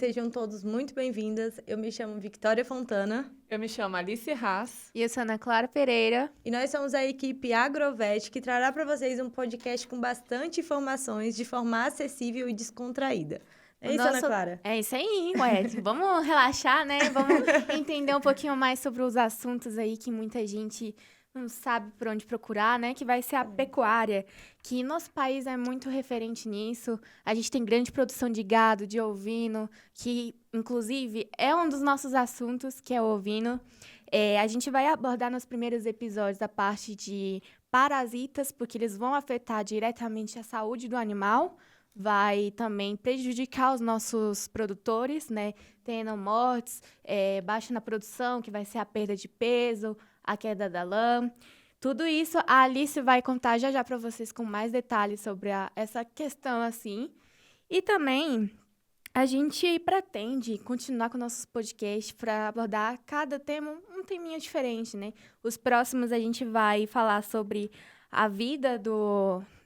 sejam todos muito bem-vindas. Eu me chamo Victoria Fontana. Eu me chamo Alice Haas. E eu sou Ana Clara Pereira. E nós somos a equipe Agrovet, que trará para vocês um podcast com bastante informações de forma acessível e descontraída. É isso, Ana Clara? É isso aí, ué. Vamos relaxar, né? Vamos entender um pouquinho mais sobre os assuntos aí que muita gente não sabe por onde procurar, né? Que vai ser a pecuária, que nosso país é muito referente nisso. A gente tem grande produção de gado, de ovino, que, inclusive, é um dos nossos assuntos, que é o ovino. A gente vai abordar nos primeiros episódios a parte de parasitas, porque eles vão afetar diretamente a saúde do animal. Vai também prejudicar os nossos produtores, né? Tendo mortes, baixa na produção, que vai ser a perda de peso, a queda da lã. Tudo isso a Alice vai contar já para vocês com mais detalhes sobre essa questão, assim. E também a gente pretende continuar com nossos podcasts para abordar cada tema, um teminha diferente, né? Os próximos a gente vai falar sobre a vida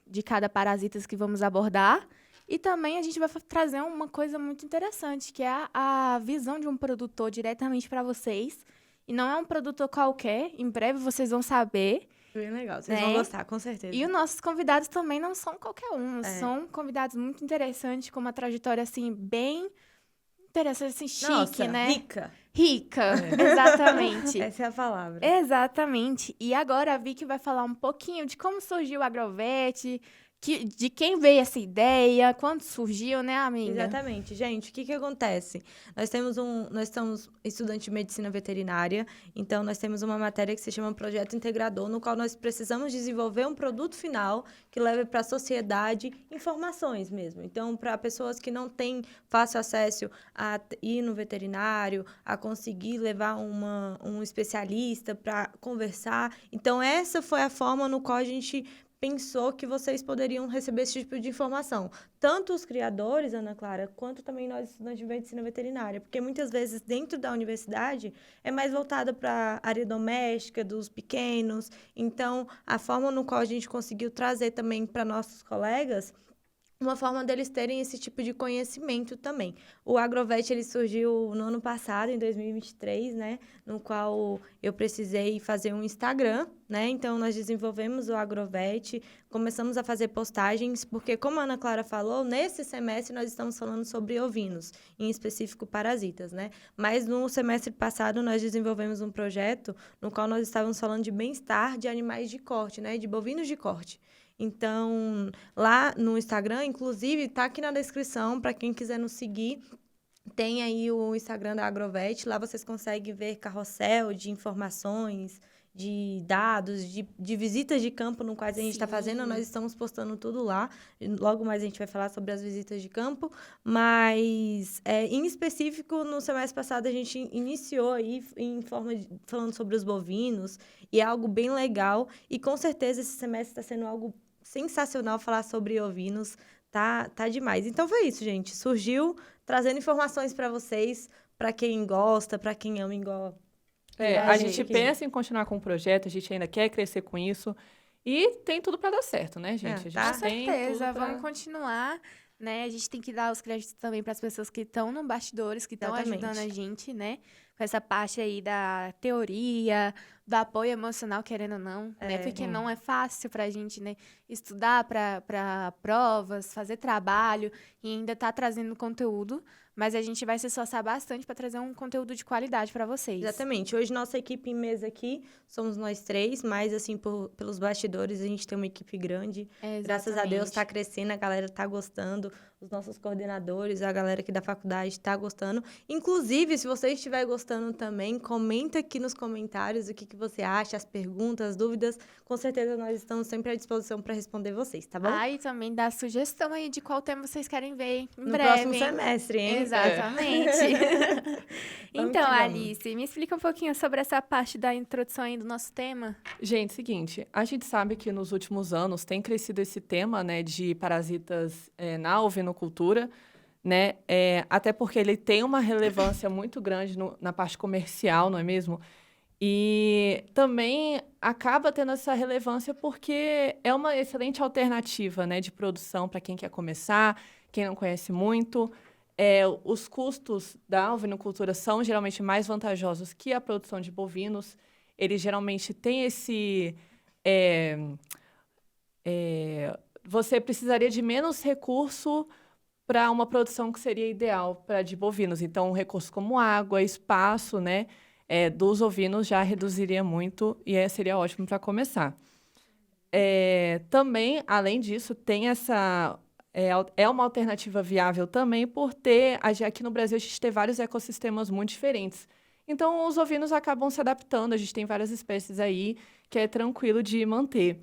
de cada parasita que vamos abordar. E também a gente vai trazer uma coisa muito interessante, que é a visão de um produtor diretamente para vocês. E não é um produtor qualquer, em breve vocês vão saber. Bem legal, vocês vão gostar, com certeza. E os nossos convidados também não são qualquer um, são convidados muito interessantes, com uma trajetória, assim, bem interessante, assim, chique, Nossa, né? Rica, exatamente. Essa é a palavra. Exatamente. E agora a Vicky vai falar um pouquinho de como surgiu o Agrovet, de quem veio essa ideia, quando surgiu, né, amiga? Exatamente. Gente, o que acontece? Nós somos estudantes de medicina veterinária, então nós temos uma matéria que se chama Projeto Integrador, no qual nós precisamos desenvolver um produto final que leve para a sociedade informações mesmo. Então, para pessoas que não têm fácil acesso a ir no veterinário, a conseguir levar um especialista para conversar. Então, essa foi a forma no qual a gente pensou que vocês poderiam receber esse tipo de informação. Tanto os criadores, Ana Clara, quanto também nós, estudantes de medicina veterinária. Porque muitas vezes, dentro da universidade, é mais voltada para a área doméstica, dos pequenos. Então, a forma no qual a gente conseguiu trazer também para nossos colegas, uma forma deles terem esse tipo de conhecimento também. O Agrovet, ele surgiu no ano passado, em 2023, né? No qual eu precisei fazer um Instagram, né? Então, nós desenvolvemos o Agrovet, começamos a fazer postagens, porque, como a Ana Clara falou, nesse semestre nós estamos falando sobre ovinos, em específico parasitas, né? Mas no semestre passado nós desenvolvemos um projeto no qual nós estávamos falando de bem-estar de animais de corte, né? De bovinos de corte. Então, lá no Instagram, inclusive, tá aqui na descrição, para quem quiser nos seguir, tem aí o Instagram da Agrovet, lá vocês conseguem ver carrossel de informações, de dados, de visitas de campo no quais a gente está fazendo, nós estamos postando tudo lá, logo mais a gente vai falar sobre as visitas de campo, mas em específico, no semestre passado a gente iniciou aí falando sobre os bovinos, e é algo bem legal, e com certeza esse semestre está sendo algo sensacional falar sobre ovinos, tá demais. Então foi isso, gente, surgiu trazendo informações para vocês, para quem gosta, para quem ama igual. A gente pensa em continuar com o projeto, a gente ainda quer crescer com isso. E tem tudo para dar certo, né, gente? Com certeza, vamos continuar, né? A gente tem que dar os créditos também para as pessoas que estão no bastidores, que estão ajudando a gente, né? Com essa parte aí da teoria, do apoio emocional, querendo ou não, né? Porque não é fácil pra gente, né? Estudar para provas, fazer trabalho e ainda tá trazendo conteúdo. Mas a gente vai se esforçar bastante para trazer um conteúdo de qualidade para vocês. Exatamente. Hoje, nossa equipe em mesa aqui, somos nós três, mas, assim, pelos bastidores, a gente tem uma equipe grande. Graças a Deus, tá crescendo, a galera tá gostando. Os nossos coordenadores, a galera aqui da faculdade tá gostando. Inclusive, se você estiver gostando também, comenta aqui nos comentários o que você acha, as perguntas, as dúvidas. Com certeza, nós estamos sempre à disposição para responder vocês, tá bom? E também dá sugestão aí de qual tema vocês querem ver em breve. No próximo semestre, hein? Exatamente. Então, Alice, me explica um pouquinho sobre essa parte da introdução aí do nosso tema. Gente, seguinte, a gente sabe que nos últimos anos tem crescido esse tema, né, de parasitas na ovinocultura, né? Até porque ele tem uma relevância muito grande na parte comercial, não é mesmo? E também acaba tendo essa relevância porque é uma excelente alternativa, né, de produção para quem quer começar, quem não conhece muito. os custos da ovinocultura são geralmente mais vantajosos que a produção de bovinos. Eles geralmente têm você precisaria de menos recurso para uma produção que seria ideal para de bovinos. Então, recursos como água, espaço, né, dos ovinos já reduziria muito e seria ótimo para começar. Também, além disso, tem essa... É uma alternativa viável também por ter... Aqui no Brasil, a gente tem vários ecossistemas muito diferentes. Então, os ovinos acabam se adaptando. A gente tem várias espécies aí que é tranquilo de manter.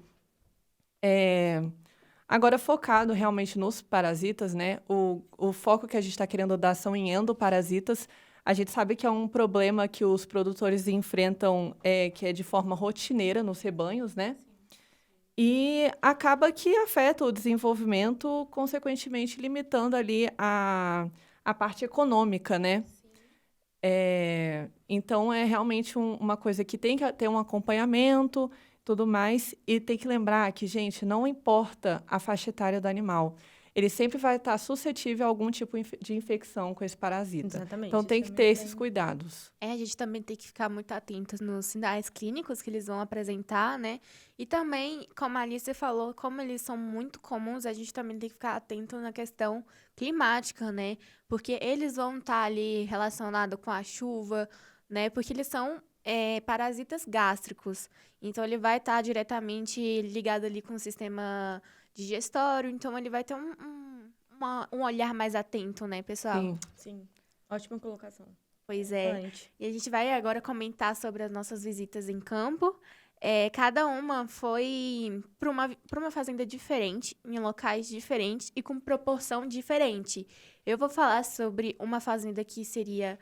Agora, focado realmente nos parasitas, né? O foco que a gente está querendo dar são em endoparasitas. A gente sabe que é um problema que os produtores enfrentam, que é de forma rotineira nos rebanhos, né? E acaba que afeta o desenvolvimento, consequentemente limitando ali a parte econômica, né? Então, é realmente uma coisa que tem que ter um acompanhamento, tudo mais, e tem que lembrar que, gente, não importa a faixa etária do animal, ele sempre vai estar suscetível a algum tipo de infecção com esse parasita. Exatamente. Então, tem que ter esses cuidados. A gente também tem que ficar muito atentos nos sinais clínicos que eles vão apresentar, né? E também, como a Alice falou, como eles são muito comuns, a gente também tem que ficar atento na questão climática, né? Porque eles vão estar ali relacionados com a chuva, né? Porque eles são parasitas gástricos. Então, ele vai estar diretamente ligado ali com o sistema digestório. Então, ele vai ter um olhar mais atento, né, pessoal? Sim. Ótima colocação. Pois é. Excelente. E a gente vai agora comentar sobre as nossas visitas em campo. Cada uma foi para uma fazenda diferente, em locais diferentes e com proporção diferente. Eu vou falar sobre uma fazenda que seria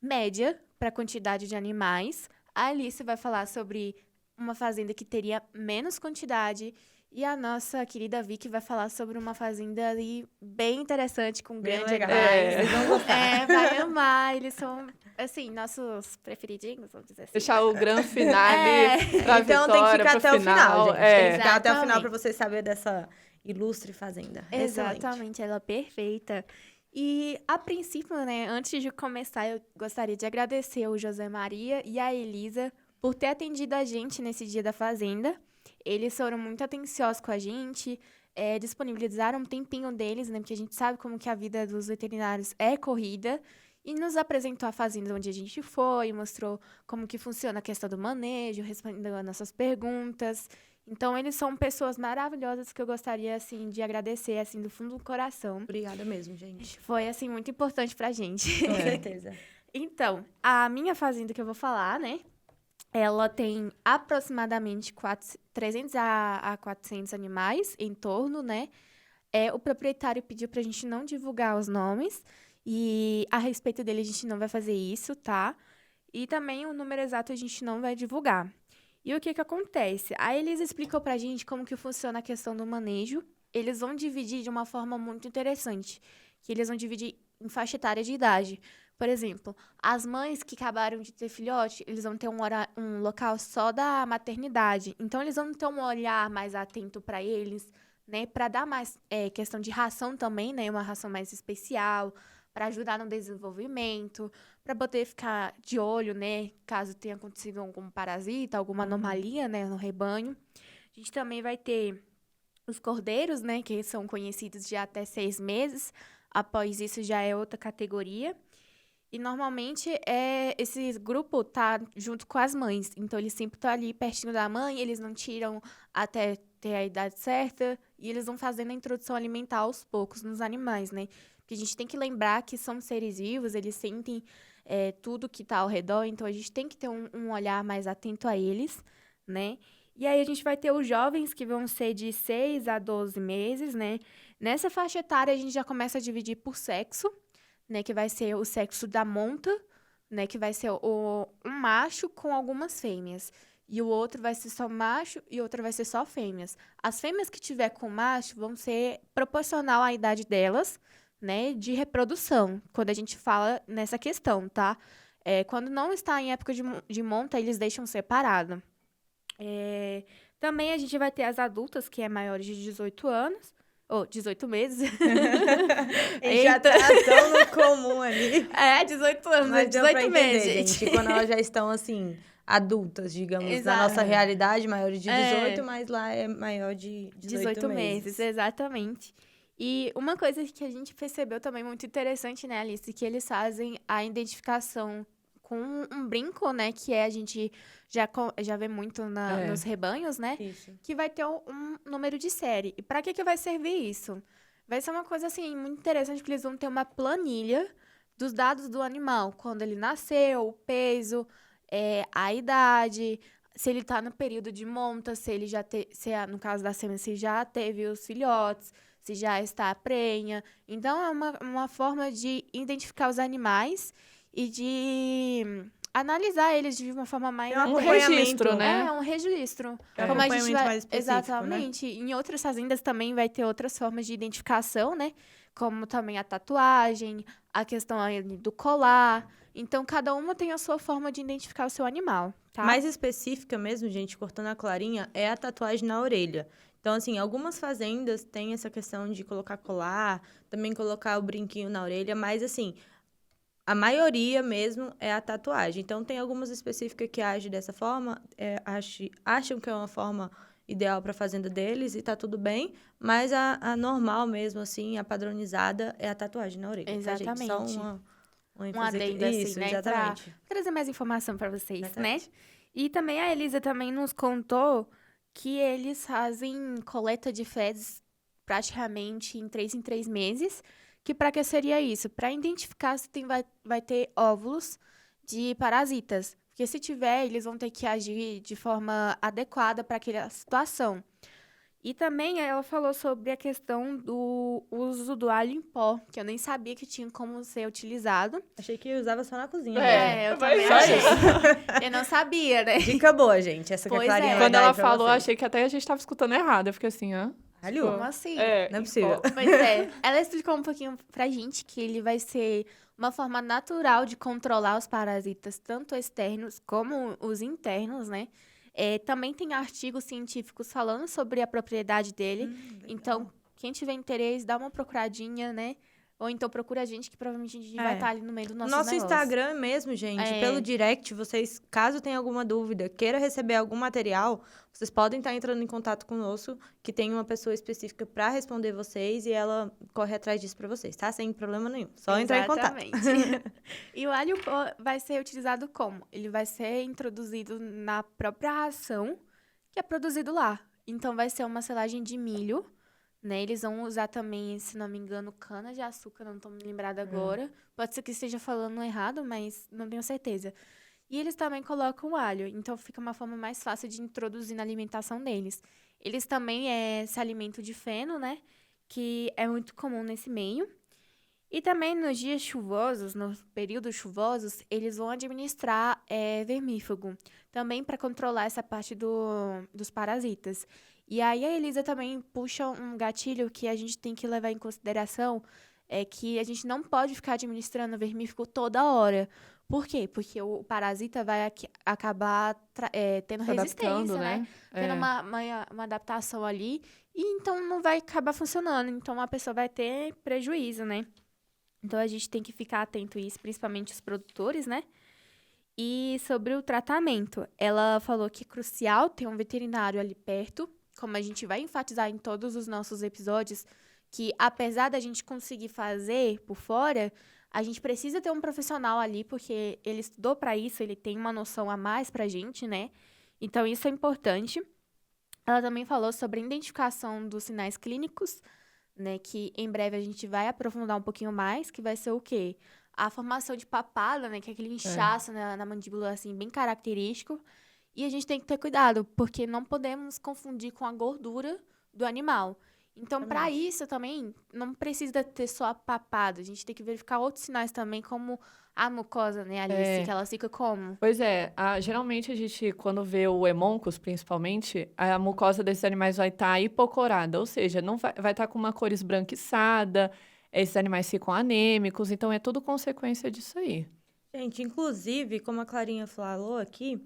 média para a quantidade de animais. A Alice vai falar sobre uma fazenda que teria menos quantidade. E a nossa querida Vicky vai falar sobre uma fazenda ali bem interessante, com Bem grande legal. animais. Vocês vão gostar. Vai amar. Eles são, assim, nossos preferidinhos, vamos dizer assim. Deixar o grande finale pra Então tem que vitória, ficar pro até o final, gente. Tem que ficar até o final Exatamente. para vocês saberem dessa ilustre fazenda. Excelente. Exatamente, ela é perfeita. E, a princípio, né, antes de começar, eu gostaria de agradecer o José Maria e a Elisa por ter atendido a gente nesse dia da fazenda. Eles foram muito atenciosos com a gente, disponibilizaram um tempinho deles, né, porque a gente sabe como que a vida dos veterinários é corrida, e nos apresentou a fazenda onde a gente foi, mostrou como que funciona a questão do manejo, respondeu as nossas perguntas. Então, eles são pessoas maravilhosas que eu gostaria, assim, de agradecer, assim, do fundo do coração. Obrigada mesmo, gente. Foi, assim, muito importante pra gente. Com certeza. Então, a minha fazenda que eu vou falar, né? Ela tem aproximadamente 300 a 400 animais em torno, né? O proprietário pediu pra gente não divulgar os nomes. E a respeito dele, a gente não vai fazer isso, tá? E também o número exato a gente não vai divulgar. E o que acontece? A Elisa explicou pra gente como que funciona a questão do manejo. Eles vão dividir de uma forma muito interessante, que eles vão dividir em faixa etária de idade. Por exemplo, as mães que acabaram de ter filhote, eles vão ter um local só da maternidade. Então, eles vão ter um olhar mais atento para eles, né? Para dar mais questão de ração também, né? Uma ração mais especial, para ajudar no desenvolvimento, para poder ficar de olho, né? Caso tenha acontecido algum parasita, alguma anomalia, né? No rebanho. A gente também vai ter os cordeiros, né? Que são conhecidos de até 6 meses. Após isso, já é outra categoria. E, normalmente, esse grupo tá junto com as mães. Então, eles sempre estão ali pertinho da mãe, eles não tiram até ter a idade certa. E eles vão fazendo a introdução alimentar aos poucos nos animais, né? Porque a gente tem que lembrar que são seres vivos, eles sentem tudo que tá ao redor. Então, a gente tem que ter um olhar mais atento a eles, né? E aí, a gente vai ter os jovens, que vão ser de 6 a 12 meses, né? Nessa faixa etária, a gente já começa a dividir por sexo, né, que vai ser o sexo da monta, né, que vai ser um macho com algumas fêmeas. E o outro vai ser só macho e o outro vai ser só fêmeas. As fêmeas que tiver com macho vão ser proporcional à idade delas, né, de reprodução, quando a gente fala nessa questão, tá? Quando não está em época de monta, eles deixam separado. Também a gente vai ter as adultas, que é maiores de 18 anos, ou 18 meses. E já tá tão no comum ali. 18 anos, Mas deu pra 18 entender, meses, gente. Quando elas já estão, assim, adultas, digamos, na Exato. nossa realidade, maiores de 18, É. mas lá é maior de 18 meses, exatamente. E uma coisa que a gente percebeu também muito interessante, né, Alice, que eles fazem a identificação com um brinco, né, que a gente já vê muito nos rebanhos, né, Isso. que vai ter um número de série. E para que vai servir isso? Vai ser uma coisa, assim, muito interessante, porque eles vão ter uma planilha dos dados do animal, quando ele nasceu, o peso, a idade, se ele tá no período de monta, se ele já no caso da fêmea, se já teve os filhotes, se já está a prenha. Então, é uma forma de identificar os animais e de analisar eles de uma forma mais... Tem um Um acompanhamento, registro, né? É, um registro. É um Como a gente acompanhamento mais específico, né? Exatamente. Em outras fazendas também vai ter outras formas de identificação, né? Como também a tatuagem, a questão aí do colar. Então, cada uma tem a sua forma de identificar o seu animal, tá? Mais específica mesmo, gente, cortando a clarinha, é a tatuagem na orelha. Então, assim, algumas fazendas têm essa questão de colocar colar, também colocar o brinquinho na orelha, mas, assim, a maioria mesmo é a tatuagem. Então, tem algumas específicas que agem dessa forma, acham que é uma forma ideal para a fazenda deles e tá tudo bem, mas a normal mesmo, assim, a padronizada é a tatuagem na orelha, tá, gente? Só Exatamente. uma Um ênfase aqui. adendo, assim, Isso, né? exatamente. Pra trazer mais informação pra vocês, Exatamente. né? E também a Elisa também nos contou que eles fazem coleta de fezes praticamente em 3 meses. Que para que seria isso? Para identificar se vai ter óvulos de parasitas. Porque se tiver, eles vão ter que agir de forma adequada para aquela situação. E também ela falou sobre a questão do uso do alho em pó, que eu nem sabia que tinha como ser utilizado. Achei que usava só na cozinha. Eu também só achei. isso. Eu não sabia, né? Dica boa, gente. Essa que a Pois Clarinha é. vai Quando dar aí ela pra falou, eu vocês. achei que até a gente tava escutando errado. Eu fiquei assim, hã? Alho? Como assim? Não é possível. Pois é. Ela explicou um pouquinho pra gente que ele vai ser uma forma natural de controlar os parasitas, tanto externos como os internos, né? Também tem artigos científicos falando sobre a propriedade dele. Então, quem tiver interesse, dá uma procuradinha, né? Ou então procura a gente, que provavelmente a gente vai estar ali no meio do nosso Nosso negócio. Instagram mesmo, gente, pelo direct, vocês, caso tenham alguma dúvida, queira receber algum material, vocês podem estar entrando em contato conosco, que tem uma pessoa específica para responder vocês e ela corre atrás disso para vocês, tá? Sem problema nenhum. Só entrar em contato. Exatamente. E o alho pó vai ser utilizado como? Ele vai ser introduzido na própria ração que é produzido lá. Então, vai ser uma selagem de milho, né? Eles vão usar também, se não me engano, cana-de-açúcar, não estou me lembrada agora. Pode ser que esteja falando errado, mas não tenho certeza. E eles também colocam alho, então fica uma forma mais fácil de introduzir na alimentação deles. Eles também se alimentam de feno, né? Que é muito comum nesse meio. E também nos dias chuvosos, nos períodos chuvosos, eles vão administrar vermífugo, também para controlar essa parte dos parasitas. E aí a Elisa também puxa um gatilho que a gente tem que levar em consideração, é que a gente não pode ficar administrando vermífugo toda hora. Por quê? Porque o parasita vai acabar tendo Se adaptando, resistência, né? Tendo É. uma adaptação ali, e então não vai acabar funcionando. Então a pessoa vai ter prejuízo, né? Então, a gente tem que ficar atento a isso, principalmente os produtores, né? E sobre o tratamento, ela falou que é crucial ter um veterinário ali perto, como a gente vai enfatizar em todos os nossos episódios, que apesar da gente conseguir fazer por fora, a gente precisa ter um profissional ali, porque ele estudou para isso, ele tem uma noção a mais pra gente, né? Então, isso é importante. Ela também falou sobre a identificação dos sinais clínicos, né, que em breve a gente vai aprofundar um pouquinho mais, que vai ser o quê? A formação de papada, né, que é aquele inchaço na mandíbula, assim, bem característico. E a gente tem que ter cuidado, porque não podemos confundir com a gordura do animal. Então, para isso também, não precisa ter só a papada. A gente tem que verificar outros sinais também, como a mucosa, né, Alice, que ela fica como? Pois é, geralmente a gente, quando vê o hemoncus, principalmente, a mucosa desses animais vai estar hipocorada, ou seja, não vai estar com uma cor esbranquiçada, esses animais ficam anêmicos, então é tudo consequência disso aí. Gente, inclusive, como a Clarinha falou aqui,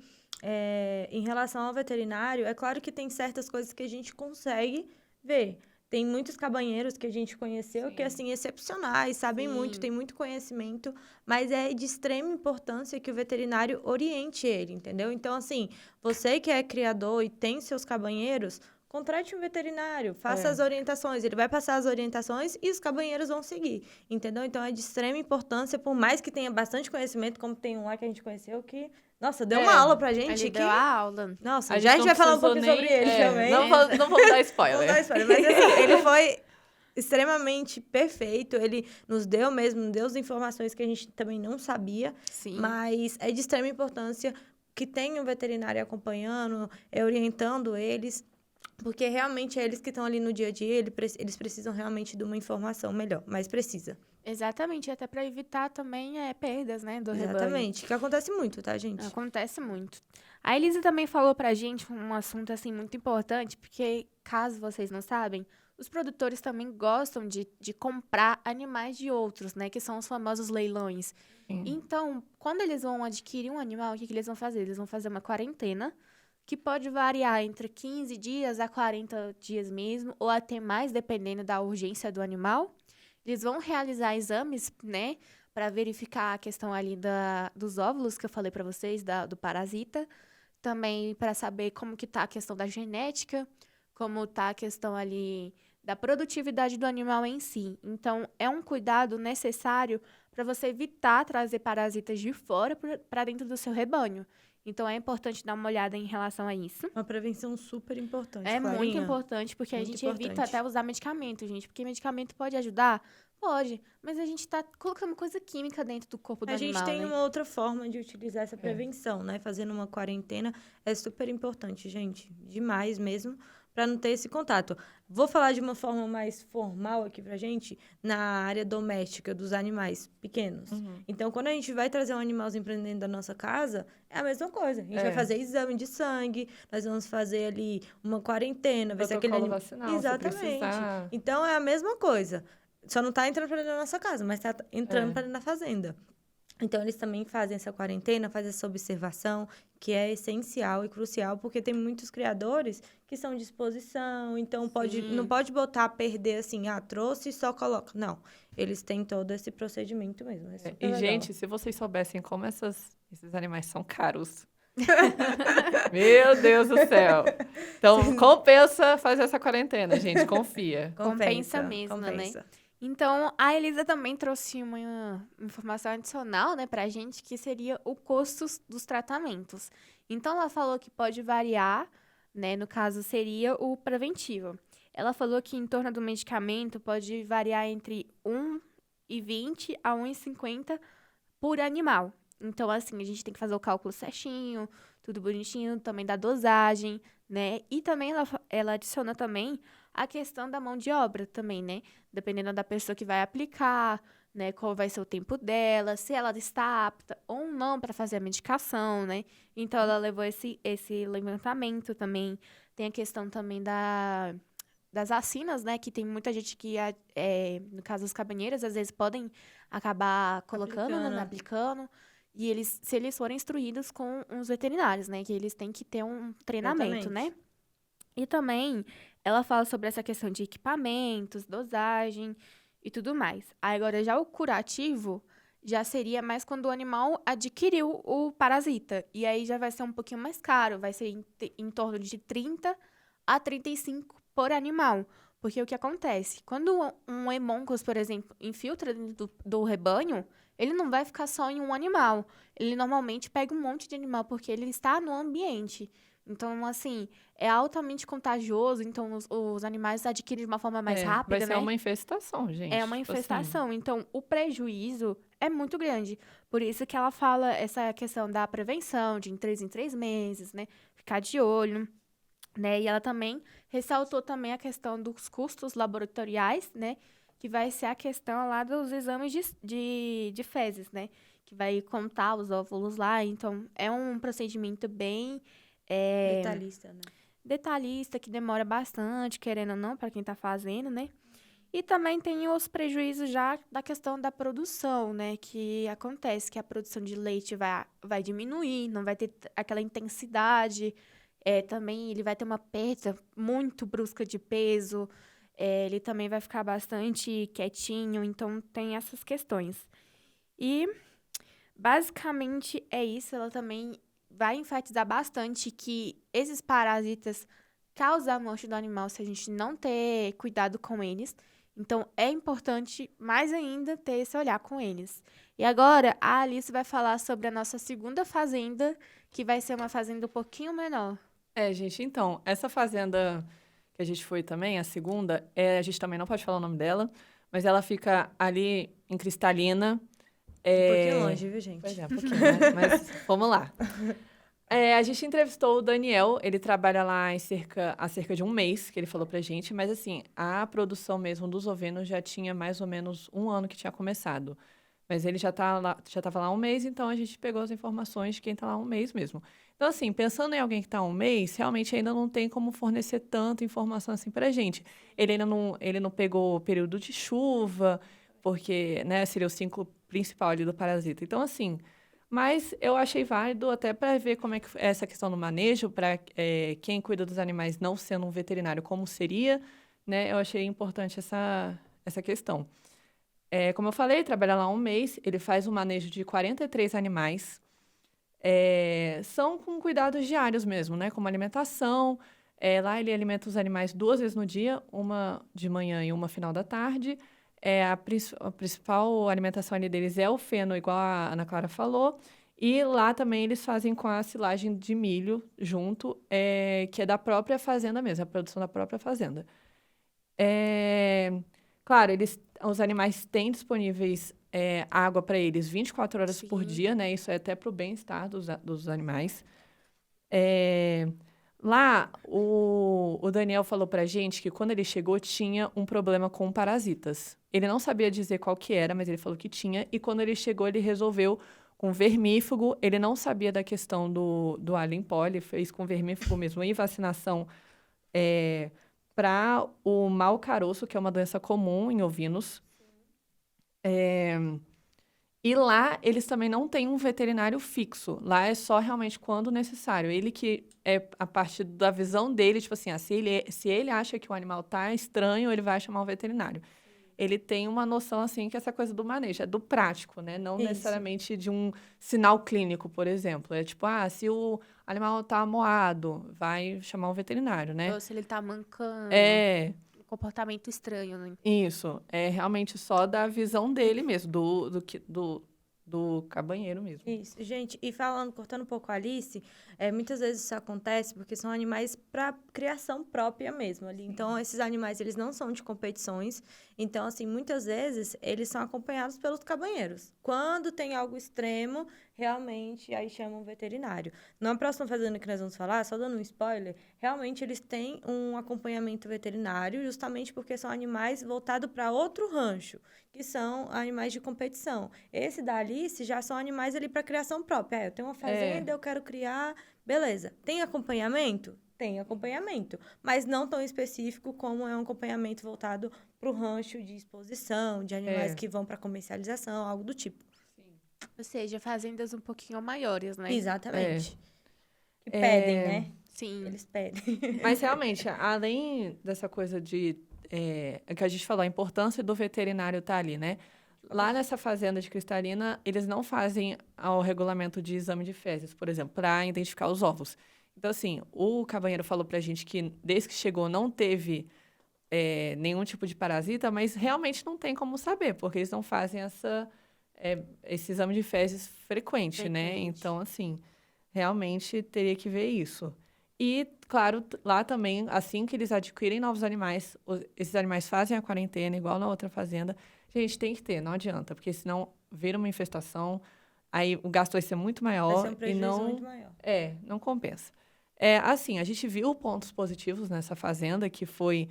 em relação ao veterinário, é claro que tem certas coisas que a gente consegue ver. Tem muitos cabanheiros que a gente conheceu que, assim, excepcionais, sabem muito, Sim. têm muito conhecimento, mas é de extrema importância que o veterinário oriente ele, entendeu? Então, assim, você que é criador e tem seus cabanheiros, contrate um veterinário, faça as orientações, ele vai passar as orientações e os cabanheiros vão seguir, entendeu? Então, é de extrema importância, por mais que tenha bastante conhecimento, como tem um lá que a gente conheceu que, nossa, deu uma aula pra gente Ele que... deu a aula. Nossa, A já a gente gente não vai falar um precisou pouquinho sobre ele também. Não vamos dar Vamos spoiler. dar spoiler, mas assim, ele foi extremamente perfeito, ele nos deu as informações que a gente também não sabia, Sim. mas é de extrema importância que tenha um veterinário acompanhando, orientando eles, porque realmente é eles que estão ali no dia a dia, eles precisam realmente de uma informação melhor, mas precisa. Exatamente, até para evitar também perdas, né, do rebanho. Exatamente, que acontece muito, tá, gente? Acontece muito. A Elisa também falou pra gente um assunto, assim, muito importante, porque, caso vocês não sabem, os produtores também gostam de comprar animais de outros, né, que são os famosos leilões. Sim. Então, quando eles vão adquirir um animal, o que eles vão fazer? Eles vão fazer uma quarentena, que pode variar entre 15 dias a 40 dias mesmo, ou até mais, dependendo da urgência do animal. Eles vão realizar exames, né, para verificar a questão ali dos óvulos que eu falei para vocês, do parasita. Também para saber como que tá a questão da genética, como tá a questão ali da produtividade do animal em si. Então, é um cuidado necessário para você evitar trazer parasitas de fora para dentro do seu rebanho. Então, é importante dar uma olhada em relação a isso. Uma prevenção super importante, É muito Clarinha. importante, porque a Muito gente evita importante. até usar medicamento, gente. Porque medicamento pode ajudar? Pode. Mas a gente tá colocando coisa química dentro do corpo do A animal, gente tem né? uma outra forma de utilizar essa prevenção, né? Fazendo uma quarentena é super importante, gente. Demais mesmo, para não ter esse contato. Vou falar de uma forma mais formal aqui pra gente, na área doméstica dos animais pequenos. Então, quando a gente vai trazer um animalzinho pra dentro da nossa casa, é a mesma coisa. A gente vai fazer exame de sangue, nós vamos fazer ali uma quarentena, ver se aquele Protocolo animal... vacinal, se Exatamente. precisar. Então, é a mesma coisa. Só não tá entrando pra dentro da nossa casa, mas tá entrando pra dentro da fazenda. Então, eles também fazem essa quarentena, fazem essa observação, que é essencial e crucial, porque tem muitos criadores que são de exposição, então não pode botar a perder assim, trouxe e só coloca. Não, eles têm todo esse procedimento mesmo. É super E, legal. gente, se vocês soubessem como esses animais são caros. Meu Deus do céu. Então, compensa fazer essa quarentena, gente. Confia. Compensa mesmo, né? Então, a Elisa também trouxe uma informação adicional, né, pra gente, que seria o custo dos tratamentos. Então, ela falou que pode variar, né, no caso, seria o preventivo. Ela falou que em torno do medicamento pode variar entre R$1,20 a R$1,50 por animal. Então, assim, a gente tem que fazer o cálculo certinho, tudo bonitinho, também da dosagem, né? E também ela adiciona também a questão da mão de obra também, né? Dependendo da pessoa que vai aplicar, né? Qual vai ser o tempo dela, se ela está apta ou não para fazer a medicação, né? Então, ela levou esse levantamento também. Tem a questão também das vacinas, né? Que tem muita gente que, no caso, os cabanheiros, às vezes podem acabar colocando, né? Aplicando. E se eles forem instruídos com os veterinários, né? Que eles têm que ter um treinamento, né? E também, ela fala sobre essa questão de equipamentos, dosagem e tudo mais. Aí, agora, já o curativo já seria mais quando o animal adquiriu o parasita. E aí, já vai ser um pouquinho mais caro. Vai ser em torno de 30 a 35 por animal. Porque o que acontece? Quando um hemoncus, por exemplo, infiltra dentro do rebanho, ele não vai ficar só em um animal. Ele normalmente pega um monte de animal, porque ele está no ambiente. Então, assim, é altamente contagioso. Então, os animais adquirem de uma forma mais rápida, vai ser né? uma infestação, gente. É uma infestação. Então, o prejuízo é muito grande. Por isso que ela fala essa questão da prevenção, de em 3 meses, né? Ficar de olho, né? E ela também ressaltou também a questão dos custos laboratoriais, né? Que vai ser a questão lá dos exames de fezes, né? Que vai contar os óvulos lá. Então, é um procedimento bem... Detalhista, né? Detalhista, que demora bastante, querendo ou não, para quem tá fazendo, né? E também tem os prejuízos já da questão da produção, né? Que acontece que a produção de leite vai diminuir, não vai ter aquela intensidade. Também ele vai ter uma perda muito brusca de peso. ele também vai ficar bastante quietinho, então tem essas questões. E basicamente é isso, ela também vai enfatizar bastante que esses parasitas causam a morte do animal se a gente não ter cuidado com eles. Então, é importante, mais ainda, ter esse olhar com eles. E agora, a Alice vai falar sobre a nossa segunda fazenda, que vai ser uma fazenda um pouquinho menor. Gente, então, essa fazenda que a gente foi também, a segunda, a gente também não pode falar o nome dela, mas ela fica ali em Cristalina. Um pouquinho longe, viu, gente? Pois é, um pouquinho, né? Mas vamos lá. A gente entrevistou o Daniel, ele trabalha lá há cerca de um mês, que ele falou pra gente, mas assim, a produção mesmo dos ovinos já tinha mais ou menos um ano que tinha começado. Mas ele já estava lá há um mês, então a gente pegou as informações de quem está lá há um mês mesmo. Então, assim, pensando em alguém que está há um mês, realmente ainda não tem como fornecer tanta informação assim pra gente. Ele não pegou o período de chuva, porque, né, seria o ciclo principal ali do parasita. Então, assim, mas eu achei válido até para ver como é que é essa questão do manejo, para quem cuida dos animais não sendo um veterinário, como seria, né? Eu achei importante essa questão. Como eu falei, trabalha lá há um mês, ele faz o manejo de 43 animais. São com cuidados diários mesmo, né? Como alimentação. Lá ele alimenta os animais 2 vezes no dia, uma de manhã e uma final da tarde. A principal alimentação ali deles é o feno, igual a Ana Clara falou. E lá também eles fazem com a silagem de milho junto, que é da própria fazenda mesmo, a produção da própria fazenda. Claro, os animais têm disponíveis água para eles 24 horas por dia, né? Isso é até para o bem-estar dos animais. Lá, o Daniel falou pra gente que quando ele chegou tinha um problema com parasitas. Ele não sabia dizer qual que era, mas ele falou que tinha. E quando ele chegou, ele resolveu com vermífugo. Ele não sabia da questão do alien poli, fez com vermífugo mesmo e vacinação para o mau caroço, que é uma doença comum em ovinos. E lá, eles também não têm um veterinário fixo. Lá é só realmente quando necessário. Ele que a partir da visão dele, tipo assim, se ele acha que o animal tá estranho, ele vai chamar um veterinário. Ele tem uma noção, assim, que essa coisa do manejo, é do prático, né? Não necessariamente de um sinal clínico, por exemplo. É tipo, se o animal tá amoado, vai chamar um veterinário, né? Ou se ele tá mancando. Um comportamento estranho, né? Isso. É realmente só da visão dele mesmo, do cabanheiro mesmo. Isso, gente, e cortando um pouco a Alice, muitas vezes isso acontece porque são animais para criação própria mesmo ali. Então, esses animais, eles não são de competições. Então, assim, muitas vezes, eles são acompanhados pelos cabanheiros. Quando tem algo extremo, realmente, aí chamam um veterinário. Na próxima fazenda que nós vamos falar, só dando um spoiler, realmente eles têm um acompanhamento veterinário, justamente porque são animais voltados para outro rancho, que são animais de competição. Esse da Alice já são animais ali para criação própria. Eu tenho uma fazenda, eu quero criar, beleza. Tem acompanhamento? Tem acompanhamento, mas não tão específico como é um acompanhamento voltado para o rancho de exposição, de animais que vão para comercialização, algo do tipo. Ou seja, fazendas um pouquinho maiores, né? Exatamente. Que pedem, né? Sim. Eles pedem. Mas, realmente, além dessa coisa que a gente falou, a importância do veterinário estar ali, né? Lá nessa fazenda de Cristalina, eles não fazem o regulamento de exame de fezes, por exemplo, para identificar os ovos. Então, assim, o cabanheiro falou pra gente que, desde que chegou, não teve nenhum tipo de parasita, mas realmente não tem como saber, porque eles não fazem esse exame de fezes frequente, né? Então, assim, realmente teria que ver isso. E, claro, lá também, assim que eles adquirem novos animais, esses animais fazem a quarentena, igual na outra fazenda. Gente, tem que ter, não adianta, porque senão vira uma infestação, aí o gasto vai ser muito maior. Vai ser um prejuízo muito maior. Não compensa. Assim, a gente viu pontos positivos nessa fazenda, que foi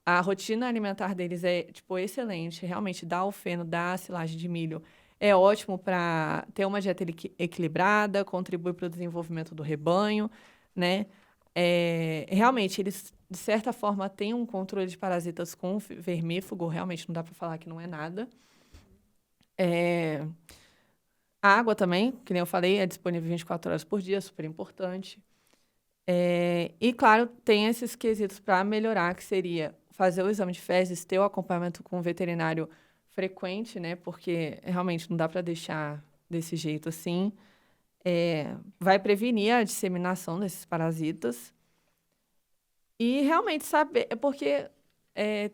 a rotina alimentar deles excelente, realmente dá o feno, dá a silagem de milho. É ótimo para ter uma dieta equilibrada, contribui para o desenvolvimento do rebanho, né? Realmente, eles, de certa forma, têm um controle de parasitas com vermífugo, realmente não dá para falar que não é nada. A água também, que nem eu falei, é disponível 24 horas por dia, super importante. E, claro, tem esses quesitos para melhorar, que seria fazer o exame de fezes, ter o acompanhamento com o veterinário frequente, né? Porque realmente não dá para deixar desse jeito assim. Vai prevenir a disseminação desses parasitas. E realmente saber, porque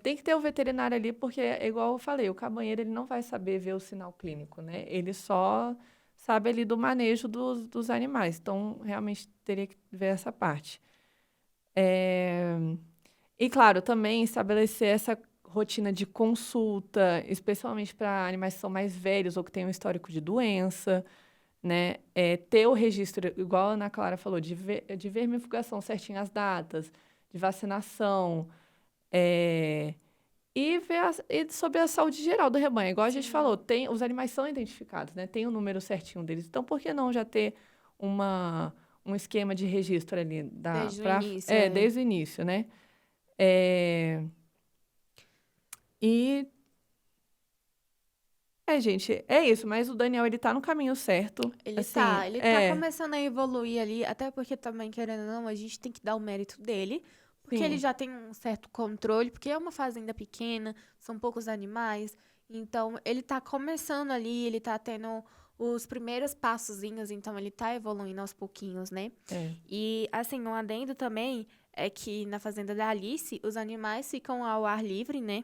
tem que ter o veterinário ali, porque é igual eu falei, o cabanheiro ele não vai saber ver o sinal clínico, né? Ele só sabe ali do manejo dos animais. Então, realmente teria que ver essa parte. E, claro, também estabelecer essa rotina de consulta, especialmente para animais que são mais velhos ou que têm um histórico de doença, né? Ter o registro, igual a Ana Clara falou, de vermifugação certinho as datas, de vacinação, e e sobre a saúde geral do rebanho. Igual a gente falou, os animais são identificados, né? Tem o número certinho deles. Então, por que não já ter um esquema de registro ali? Desde o início, Desde o início, né? E... gente, é isso. Mas o Daniel, ele tá no caminho certo. Ele assim, ele tá começando a evoluir ali, até porque também, querendo ou não, a gente tem que dar o mérito dele, porque Sim. ele já tem um certo controle, porque é uma fazenda pequena, são poucos animais, então ele tá começando ali, ele tá tendo os primeiros passozinhos, então ele tá evoluindo aos pouquinhos, né? E, assim, um adendo também é que na fazenda da Alice, os animais ficam ao ar livre, né?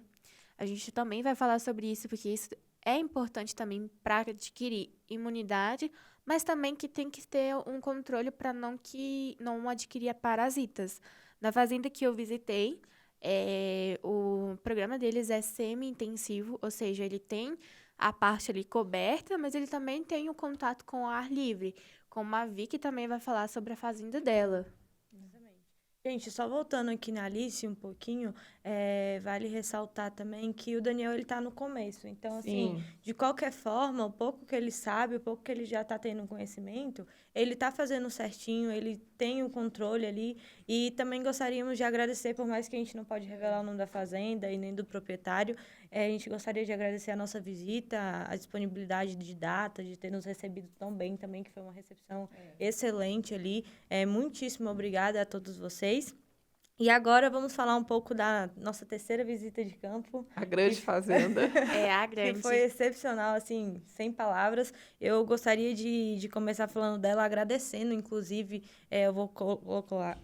A gente também vai falar sobre isso, porque isso é importante também para adquirir imunidade, mas também que tem que ter um controle para não adquirir parasitas. Na fazenda que eu visitei, o programa deles é semi-intensivo, ou seja, ele tem a parte ali coberta, mas ele também tem o contato com o ar livre, como a Vicky também vai falar sobre a fazenda dela. Gente, só voltando aqui na Alice um pouquinho, vale ressaltar também que o Daniel, ele tá no começo. Então, assim, de qualquer forma, o pouco que ele sabe, o pouco que ele já tá tendo conhecimento, ele tá fazendo certinho, ele tem o controle ali. E também gostaríamos de agradecer, por mais que a gente não pode revelar o nome da fazenda e nem do proprietário, a gente gostaria de agradecer a nossa visita, a disponibilidade de data, de ter nos recebido tão bem também, que foi uma recepção excelente ali. Muitíssimo obrigada a todos vocês. E agora vamos falar um pouco da nossa terceira visita de campo. A grande fazenda. A grande. Que foi excepcional, assim, sem palavras. Eu gostaria de começar falando dela, agradecendo, inclusive, eu vou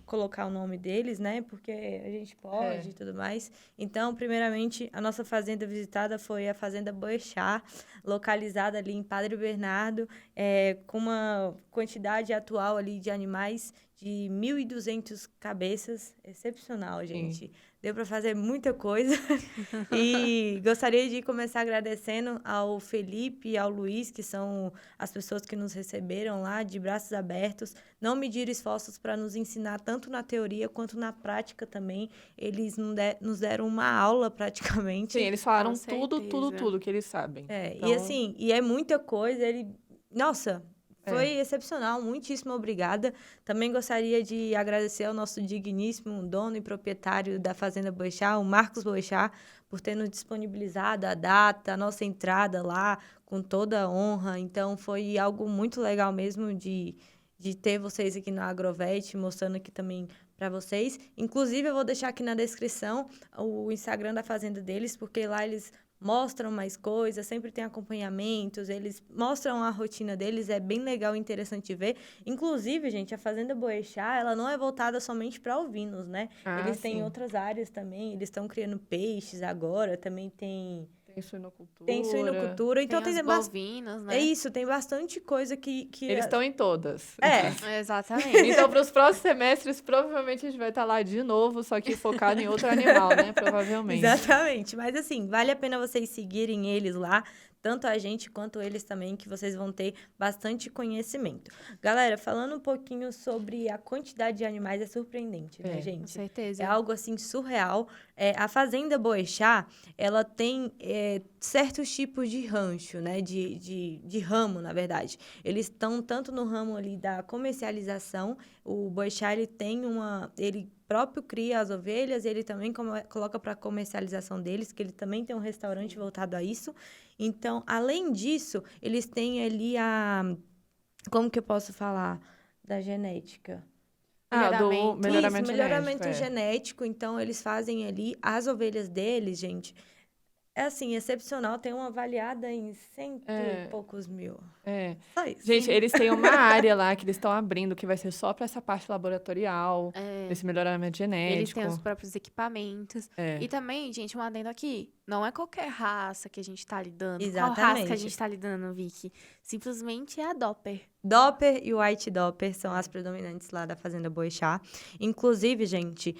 colocar o nome deles, né? Porque a gente pode e tudo mais. Então, primeiramente, a nossa fazenda visitada foi a Fazenda Boechat, localizada ali em Padre Bernardo, com uma quantidade atual ali de animais de 1.200 cabeças. Excepcional, gente. Deu para fazer muita coisa. E gostaria de começar agradecendo ao Felipe e ao Luiz, que são as pessoas que nos receberam lá de braços abertos. Não mediram esforços para nos ensinar tanto na teoria quanto na prática também. Eles nos deram uma aula praticamente. Sim, eles falaram Com tudo que eles sabem. E assim, é muita coisa. Nossa, foi excepcional, muitíssimo obrigada. Também gostaria de agradecer ao nosso digníssimo dono e proprietário da Fazenda Boechat, o Marcos Boechat, por ter nos disponibilizado a data, a nossa entrada lá, com toda a honra. Então, foi algo muito legal mesmo de ter vocês aqui na Agrovet, mostrando aqui também para vocês. Inclusive, eu vou deixar aqui na descrição o Instagram da fazenda deles, porque lá eles mostram mais coisas, sempre tem acompanhamentos, eles mostram a rotina deles, é bem legal e interessante ver. Inclusive, gente, a Fazenda Boechat, ela não é voltada somente para ovinos, né? Eles têm outras áreas também, eles estão criando peixes agora, também tem suinocultura. Tem suinocultura, então tem bovinos, né? É isso, tem bastante coisa que... Eles estão em todas. Exatamente. Então, para os próximos semestres, provavelmente a gente vai estar lá de novo, só que focado em outro animal, né? Provavelmente. Exatamente. Mas, assim, vale a pena vocês seguirem eles lá, tanto a gente quanto eles também, que vocês vão ter bastante conhecimento. Galera, falando um pouquinho sobre a quantidade de animais, é surpreendente, né, gente? Com certeza. É algo, assim, surreal. A Fazenda Boechat, ela tem certos tipos de rancho, né? De ramo, na verdade. Eles estão tanto no ramo ali da comercialização. O Boechat, ele tem ele próprio cria as ovelhas, ele também coloca para comercialização deles, que ele também tem um restaurante voltado a isso. Então, além disso, eles têm ali como que eu posso falar da genética? Do Melhoramento. melhoramento melhoramento genético. genético. Então, eles fazem ali as ovelhas deles, gente. É assim, excepcional. Tem uma avaliada em cento e poucos mil. É. Só isso. Gente, eles têm uma área lá que eles estão abrindo que vai ser só para essa parte laboratorial, É. desse melhoramento Eles têm os genético. próprios equipamentos. É. E também, gente, um adendo aqui. Não é qualquer raça que a gente tá lidando. Qual raça que a Exatamente. gente tá lidando, Vicky? Simplesmente é a Doppler. Doppler e White Doppler são as predominantes lá da Fazenda Boechat. Inclusive, gente,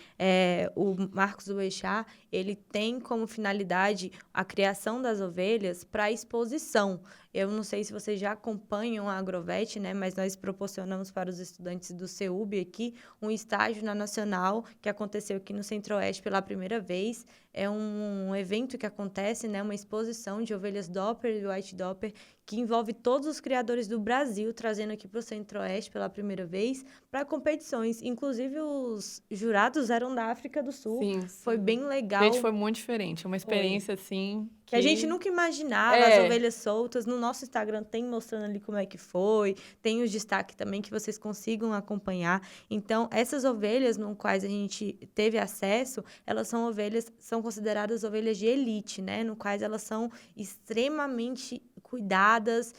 o Marcos Boechat, ele tem como finalidade a criação das ovelhas para exposição. Eu não sei se vocês já acompanham a Agrovet, né? Mas nós proporcionamos para os estudantes do CEUB aqui um estágio na Nacional que aconteceu aqui no Centro-Oeste pela primeira vez. É um evento que acontece, né? Uma exposição de ovelhas Doppler e White Doppler que envolve todos os criadores do Brasil, trazendo aqui para o Centro-Oeste pela primeira vez para competições. Inclusive, os jurados eram da África do Sul. Sim. Foi bem legal. Gente, foi muito diferente. Uma experiência, assim, Que a gente nunca imaginava, as ovelhas soltas. No nosso Instagram tem mostrando ali como é que foi. Tem os destaques também que vocês consigam acompanhar. Então, essas ovelhas no quais a gente teve acesso, elas são consideradas ovelhas de elite, né? No quais elas são extremamente cuidadas,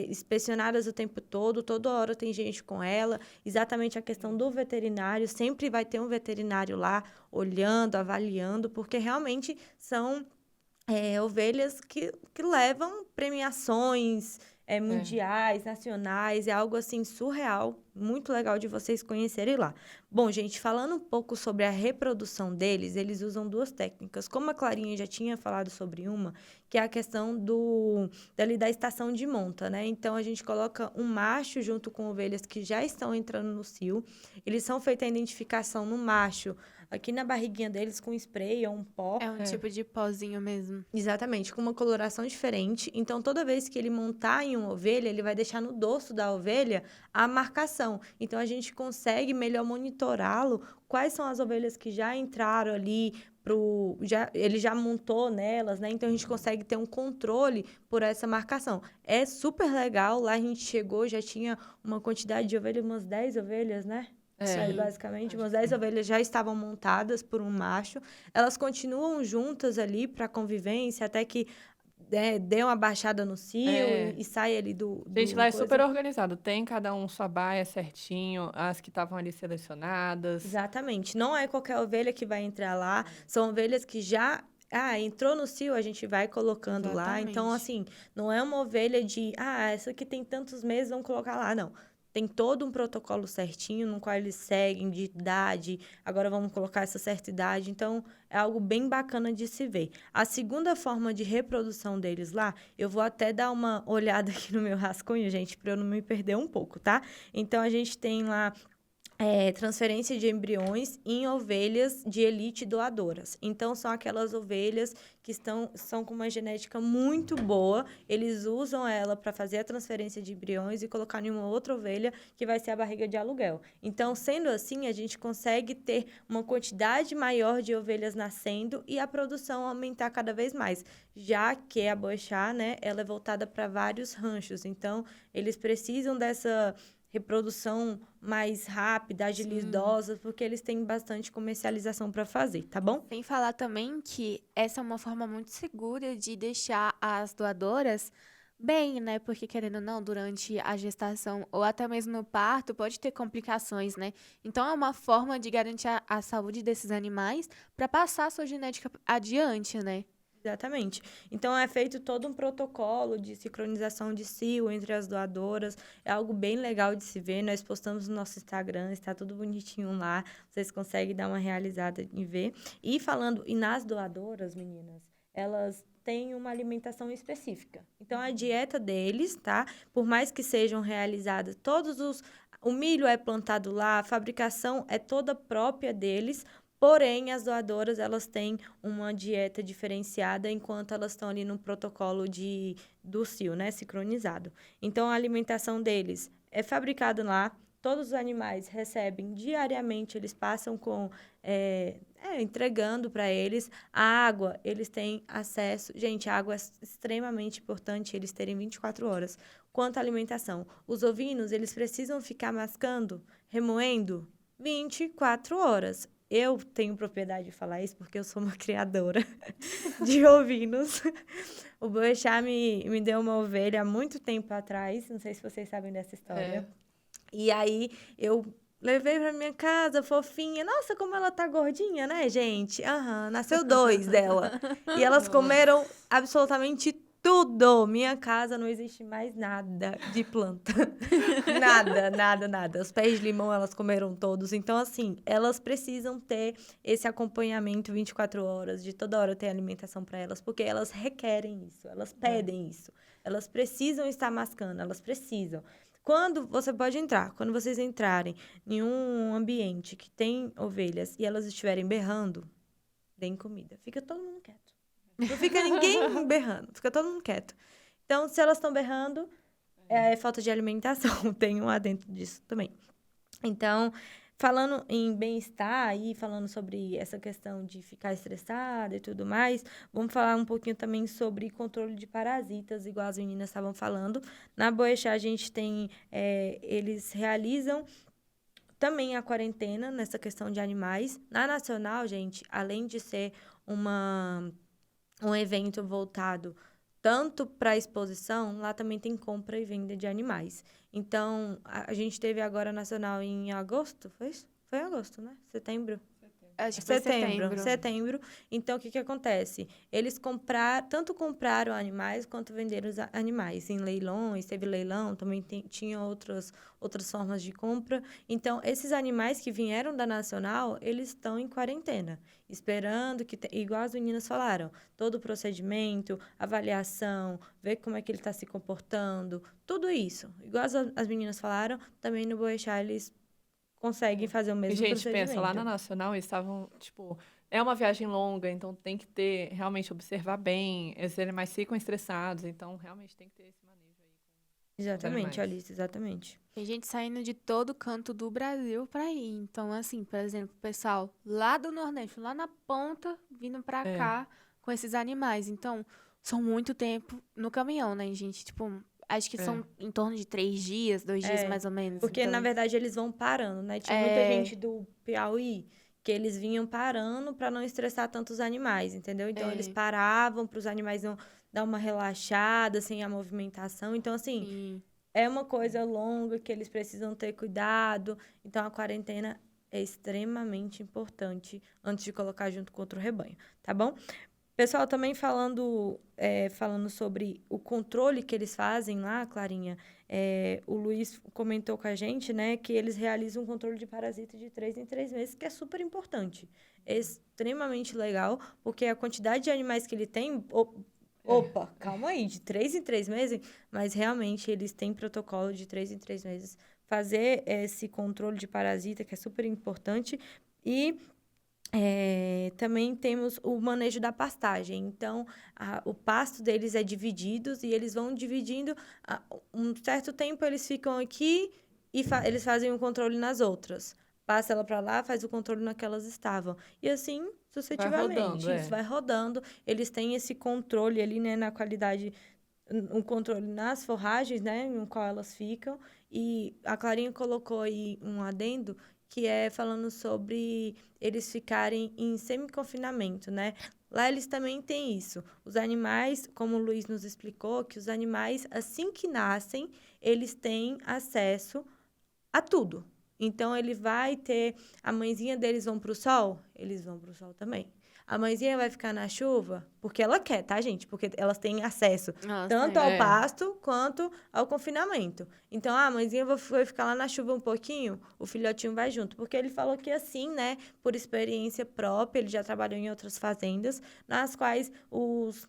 inspecionadas o tempo todo. Toda hora tem gente com ela. Exatamente a questão do veterinário. Sempre vai ter um veterinário lá olhando, avaliando, porque realmente são... ovelhas que levam premiações mundiais, nacionais, é algo assim surreal, muito legal de vocês conhecerem lá. Bom, gente, falando um pouco sobre a reprodução deles, eles usam duas técnicas. Como a Clarinha já tinha falado sobre uma, que é a questão da estação de monta, né? Então, a gente coloca um macho junto com ovelhas que já estão entrando no cio. Eles são feita a identificação no macho, aqui na barriguinha deles com spray ou um pó. É um tipo de pozinho mesmo. Exatamente, com uma coloração diferente. Então, toda vez que ele montar em uma ovelha, ele vai deixar no dorso da ovelha a marcação. Então, a gente consegue melhor monitorá-lo. Quais são as ovelhas que já entraram ali, ele já montou nelas, né? Então, a gente consegue ter um controle por essa marcação. É super legal. Lá a gente chegou, já tinha uma quantidade de ovelhas, umas 10 ovelhas, né? Basicamente, umas 10 ovelhas já estavam montadas por um macho. Elas continuam juntas ali para convivência, até que dê uma baixada no cio e sai ali do Gente, lá é coisa. super organizado. Tem cada um sua baia certinho, as que estavam ali selecionadas. Exatamente. Não é qualquer ovelha que vai entrar lá. São ovelhas que já... entrou no cio, a gente vai colocando lá. Então, assim, não é uma ovelha de... essa aqui tem tantos meses, vamos colocar lá. Não. Tem todo um protocolo certinho, no qual eles seguem de idade. Agora vamos colocar essa certa idade. Então, é algo bem bacana de se ver. A segunda forma de reprodução deles lá, eu vou até dar uma olhada aqui no meu rascunho, gente, para eu não me perder um pouco, tá? Então, a gente tem lá... transferência de embriões em ovelhas de elite doadoras. Então, são aquelas ovelhas que são com uma genética muito boa. Eles usam ela para fazer a transferência de embriões e colocar em uma outra ovelha, que vai ser a barriga de aluguel. Então, sendo assim, a gente consegue ter uma quantidade maior de ovelhas nascendo e a produção aumentar cada vez mais. Já que a Boechat, né, ela é voltada para vários ranchos. Então, eles precisam dessa... reprodução mais rápida, agilidosa, porque eles têm bastante comercialização para fazer, tá bom? Sem falar também que essa é uma forma muito segura de deixar as doadoras bem, né? Porque, querendo ou não, durante a gestação ou até mesmo no parto, pode ter complicações, né? Então, é uma forma de garantir a saúde desses animais para passar a sua genética adiante, né? Exatamente. Então, é feito todo um protocolo de sincronização de cio entre as doadoras. É algo bem legal de se ver. Nós postamos no nosso Instagram, está tudo bonitinho lá. Vocês conseguem dar uma realizada e ver. E nas doadoras, meninas, elas têm uma alimentação específica. Então, a dieta deles, tá? Por mais que sejam realizadas o milho é plantado lá, a fabricação é toda própria deles. Porém, as doadoras, elas têm uma dieta diferenciada enquanto elas estão ali no protocolo do cio, né, sincronizado. Então, a alimentação deles é fabricada lá, todos os animais recebem diariamente, eles passam entregando para eles. A água, eles têm acesso... Gente, a água é extremamente importante, eles terem 24 horas. Quanto à alimentação, os ovinos, eles precisam ficar mascando, remoendo, 24 horas. Eu tenho propriedade de falar isso porque eu sou uma criadora de ovinos. O Boechat me deu uma ovelha há muito tempo atrás. Não sei se vocês sabem dessa história. E aí, eu levei pra minha casa, fofinha. Nossa, como ela tá gordinha, né, gente? Nasceu 2 dela. E elas comeram absolutamente tudo. Minha casa não existe mais nada de planta. Nada, nada, nada. Os pés de limão elas comeram todos. Então, assim, elas precisam ter esse acompanhamento 24 horas, de toda hora ter alimentação para elas, porque elas requerem isso, elas pedem isso. Elas precisam estar mascando, elas precisam. Quando você pode entrar, quando vocês entrarem em um ambiente que tem ovelhas e elas estiverem berrando, deem comida. Fica todo mundo quieto. Não fica ninguém berrando, fica todo mundo quieto. Então, se elas estão berrando, é falta de alimentação. Tem um adentro disso também. Então, falando em bem-estar e falando sobre essa questão de ficar estressada e tudo mais, vamos falar um pouquinho também sobre controle de parasitas, igual as meninas estavam falando. Na Boechat, a gente tem... eles realizam também a quarentena nessa questão de animais. Na Nacional, gente, além de ser um evento voltado tanto para exposição, lá também tem compra e venda de animais. Então, a gente teve agora a Nacional em agosto, foi isso? Foi em agosto, né? Setembro? Acho que foi Setembro. Então, o que acontece? Eles tanto compraram animais quanto venderam os animais. Em leilões, teve leilão, também tinha outras formas de compra. Então, esses animais que vieram da Nacional, eles estão em quarentena, esperando igual as meninas falaram, todo o procedimento, avaliação, ver como é que ele está se comportando, tudo isso. Igual as meninas falaram, também no Boechat eles conseguem fazer o mesmo procedimento. procedimento. Pensa, lá na Nacional eles estavam, é uma viagem longa, então tem que realmente observar bem, os animais ficam estressados, então realmente tem que ter esse manejo aí. Exatamente, Alice, exatamente. Tem gente saindo de todo canto do Brasil pra ir. Então, assim, por exemplo, o pessoal lá do Nordeste, lá na ponta, vindo pra cá com esses animais. Então, são muito tempo no caminhão, né, gente? Acho que são em torno de 3 dias, 2 dias mais ou menos. Porque, na verdade, eles vão parando, né? Tinha muita gente do Piauí que eles vinham parando para não estressar tanto os animais, entendeu? Então, eles paravam para os animais não dar uma relaxada, sem a movimentação. Então, assim, é uma coisa longa que eles precisam ter cuidado. Então, a quarentena é extremamente importante antes de colocar junto com outro rebanho, tá bom? Pessoal, também falando sobre o controle que eles fazem lá, Clarinha, o Luiz comentou com a gente, né, que eles realizam um controle de parasita de 3 em 3 meses, que é super importante. É extremamente legal, porque a quantidade de animais que ele tem... Opa, calma aí, de 3 em 3 meses, mas realmente eles têm protocolo de 3 em 3 meses. Fazer esse controle de parasita, que é super importante, e... também temos o manejo da pastagem. Então, o pasto deles é dividido e eles vão dividindo. Um certo tempo, eles ficam aqui e eles fazem o controle nas outras. Passa ela para lá, faz o controle naquelas estavam. E assim, sucessivamente. Isso vai rodando. Eles têm esse controle ali, né, na qualidade, um controle nas forragens, né, no qual elas ficam. E a Clarinha colocou aí um adendo, que é falando sobre eles ficarem em semi-confinamento, né? Lá eles também têm isso. Os animais, como o Luiz nos explicou, que os animais, assim que nascem, eles têm acesso a tudo. Então, ele vai ter... A mãezinha deles vão para o sol? Eles vão para o sol também. A mãezinha vai ficar na chuva? Porque ela quer, tá, gente? Porque elas têm acesso tanto ao pasto quanto ao confinamento. Então, a mãezinha vai ficar lá na chuva um pouquinho, o filhotinho vai junto. Porque ele falou que assim, né, por experiência própria, ele já trabalhou em outras fazendas, nas quais os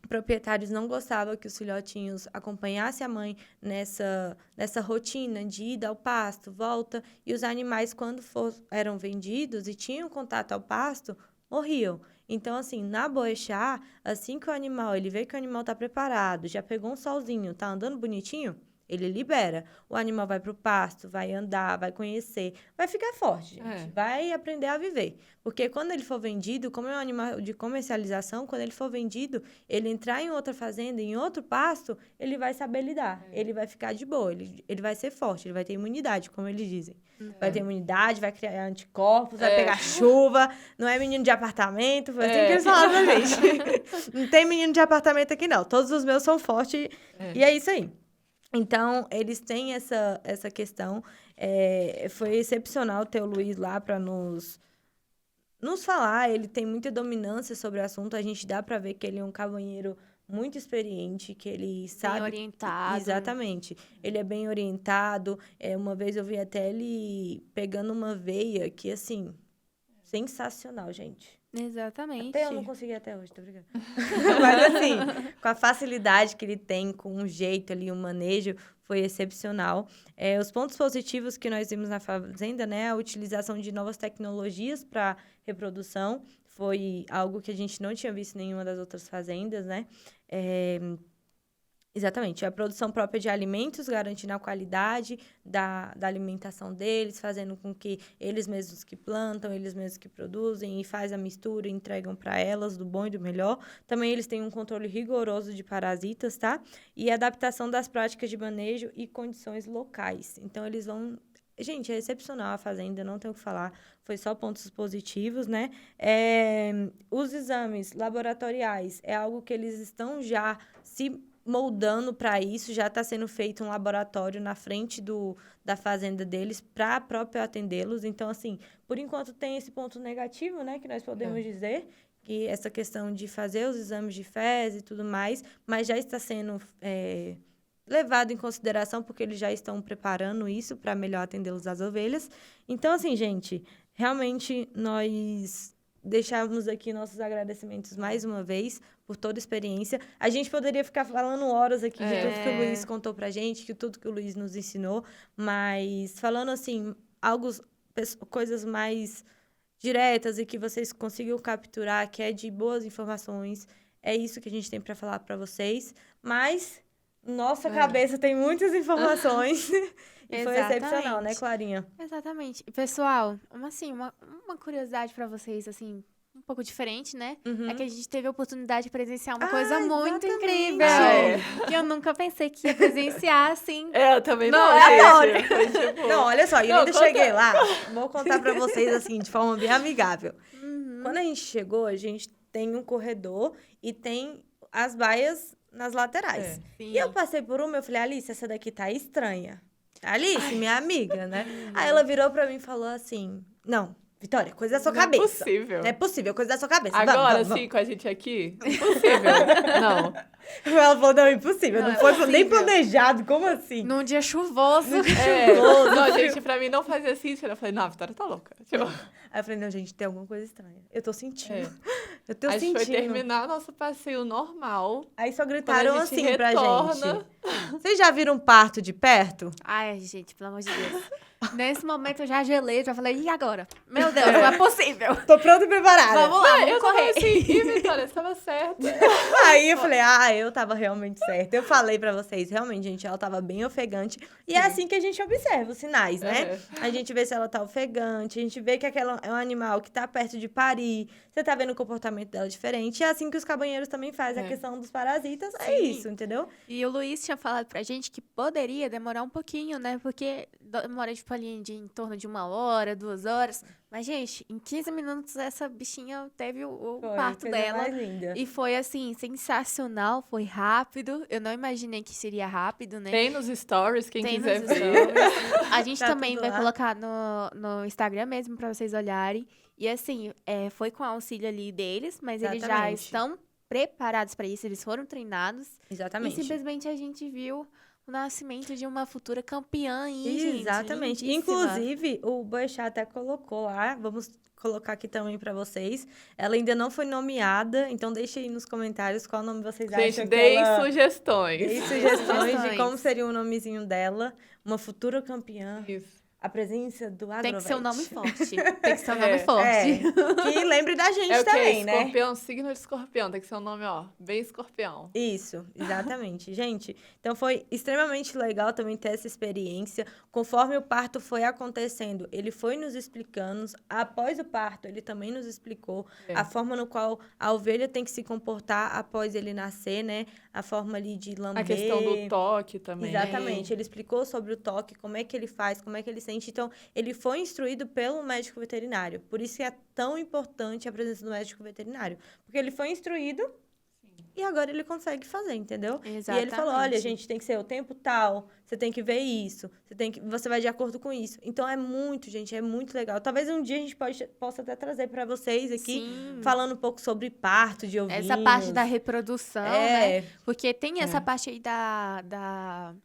proprietários não gostavam que os filhotinhos acompanhassem a mãe nessa rotina de ida ao pasto, volta, e os animais, quando eram vendidos e tinham contato ao pasto, morriam. Então, assim, na Boechat, assim que o animal, ele vê que o animal está preparado, já pegou um solzinho, tá andando bonitinho, Ele libera. O animal vai pro pasto, vai andar, vai conhecer, vai ficar forte, gente. Vai aprender a viver. Porque quando ele for vendido, como é um animal de comercialização, quando ele for vendido, ele entrar em outra fazenda, em outro pasto, ele vai saber lidar. Ele vai ficar de boa, ele vai ser forte, ele vai ter imunidade, como eles dizem. Vai ter imunidade, vai criar anticorpos, vai pegar chuva, não é menino de apartamento, foi assim que eles falaram pra gente. Não tem menino de apartamento aqui, não. Todos os meus são fortes e é isso aí. Então, eles têm essa questão. Foi excepcional ter o Luiz lá para nos falar. Ele tem muita dominância sobre o assunto. A gente dá para ver que ele é um cabanheiro muito experiente, que ele sabe... Bem orientado. Exatamente. Ele é bem orientado. Uma vez eu vi até ele pegando uma veia que, assim, sensacional, gente. Exatamente. Até eu não consegui até hoje, tô brincando. Mas, assim, com a facilidade que ele tem, com um jeito ali, um manejo, foi excepcional. Os pontos positivos que nós vimos na fazenda, né? A utilização de novas tecnologias para reprodução. Foi algo que a gente não tinha visto em nenhuma das outras fazendas, né? Exatamente. A produção própria de alimentos, garantindo a qualidade da alimentação deles, fazendo com que eles mesmos que plantam, eles mesmos que produzem e faz a mistura e entregam para elas do bom e do melhor. Também eles têm um controle rigoroso de parasitas, tá? E adaptação das práticas de manejo e condições locais. Então, eles vão... Gente, é excepcional a fazenda, não tenho o que falar. Foi só pontos positivos, né? Os exames laboratoriais é algo que eles estão já se moldando para isso, já está sendo feito um laboratório na frente da fazenda deles para próprio atendê-los. Então, assim, por enquanto tem esse ponto negativo, né, que nós podemos dizer, que essa questão de fazer os exames de fezes e tudo mais, mas já está sendo levado em consideração porque eles já estão preparando isso para melhor atendê-los as ovelhas. Então, assim, gente, realmente nós deixamos aqui nossos agradecimentos mais uma vez por toda a experiência. A gente poderia ficar falando horas aqui de tudo que o Luiz contou pra gente, de tudo que o Luiz nos ensinou, mas falando assim, coisas mais diretas e que vocês consigam capturar, que é de boas informações, é isso que a gente tem para falar para vocês, mas nossa cabeça tem muitas informações e foi excepcional, né, Clarinha? Exatamente. E, pessoal, uma curiosidade para vocês, assim, um pouco diferente, né? É que a gente teve a oportunidade de presenciar uma coisa muito incrível. Que eu nunca pensei que ia presenciar, assim. Eu também não, gente. Foi, tipo... Não, olha só, eu ainda cheguei lá, vou contar para vocês, assim, de forma bem amigável. Quando a gente chegou, a gente tem um corredor e tem as baias nas laterais. E eu passei por uma, eu falei, Alice, essa daqui tá estranha. Alice, minha amiga, né? Aí ela virou pra mim e falou assim, não, Vitória, coisa da sua cabeça. Não é possível. Não é possível, coisa da sua cabeça. Agora, sim, com a gente aqui, impossível. Não. Ela falou, não, impossio. Não foi nem planejado, como assim? Num dia chuvoso. Não, gente, pra mim não fazia sentido. Eu falei, não, a Vitória tá louca. Tipo... Aí eu falei, não, gente, tem alguma coisa estranha. Eu tô sentindo. Eu tô sentindo. A gente foi sentindo. terminar nosso passeio normal. Aí só gritaram assim retorna... pra gente. Vocês já viram um parto de perto? Ai, gente, pelo amor de Deus. Nesse momento eu já gelei, já falei, e agora? Meu Deus, não é possível. Tô pronta e preparada. Vamos lá, vamos correr. Assim, e Vitória, você tava certa. Aí eu falei, eu tava realmente certa. Eu falei pra vocês, realmente, gente, ela tava bem ofegante. E é assim que a gente observa os sinais, né? A gente vê se ela tá ofegante, a gente vê que aquela é um animal que tá perto de parir, você tá vendo o comportamento dela diferente. E é assim que os cabanheiros também fazem a questão dos parasitas. É isso, entendeu? E o Luiz tinha falado pra gente que poderia demorar um pouquinho, né? Porque demora, tipo, ali em torno de 1 hora, 2 horas. Mas, gente, em 15 minutos essa bichinha teve o parto dela. Mais linda. E foi, assim, sensacional, foi rápido. Eu não imaginei que seria rápido, né? Tem nos stories, quem quiser nos ver. Stories. A gente também vai lá. colocar no Instagram mesmo pra vocês olharem. E, assim, foi com auxílio ali deles, mas eles já estão preparados pra isso, eles foram treinados. Exatamente. E simplesmente a gente viu o nascimento de uma futura campeã aí, Exatamente. gente, Inclusive, o Boechat até colocou lá, vamos colocar aqui também pra vocês. Ela ainda não foi nomeada, então deixa aí nos comentários qual nome vocês acham Gente, que deem ela... sugestões. Deem sugestões de como seria o nomezinho dela, uma futura campeã. Isso. a presença do Agrovete. Tem que ser um nome forte. Tem que ser um nome forte. Que lembre da gente É o quê? também, né? Escorpião, signo de escorpião. Tem que ser um nome, ó, bem escorpião. Isso, exatamente. Gente, então foi extremamente legal também ter essa experiência. Conforme o parto foi acontecendo, ele foi nos explicando. Após o parto, ele também nos explicou a forma no qual a ovelha tem que se comportar após ele nascer, né? A forma ali de lamber. A questão do toque também. Exatamente. Ele explicou sobre o toque, como é que ele faz, como é que ele sente. Então, ele foi instruído pelo médico veterinário. Por isso que é tão importante a presença do médico veterinário. Porque ele foi instruído e agora ele consegue fazer, entendeu? Exatamente. E ele falou, olha, gente, tem que ser o tempo tal, você tem que ver isso, você vai de acordo com isso. Então, é muito, gente, é muito legal. Talvez um dia a gente possa até trazer para vocês aqui, Sim. falando um pouco sobre parto de ovinhos. Essa parte da reprodução, né? Porque tem essa parte aí da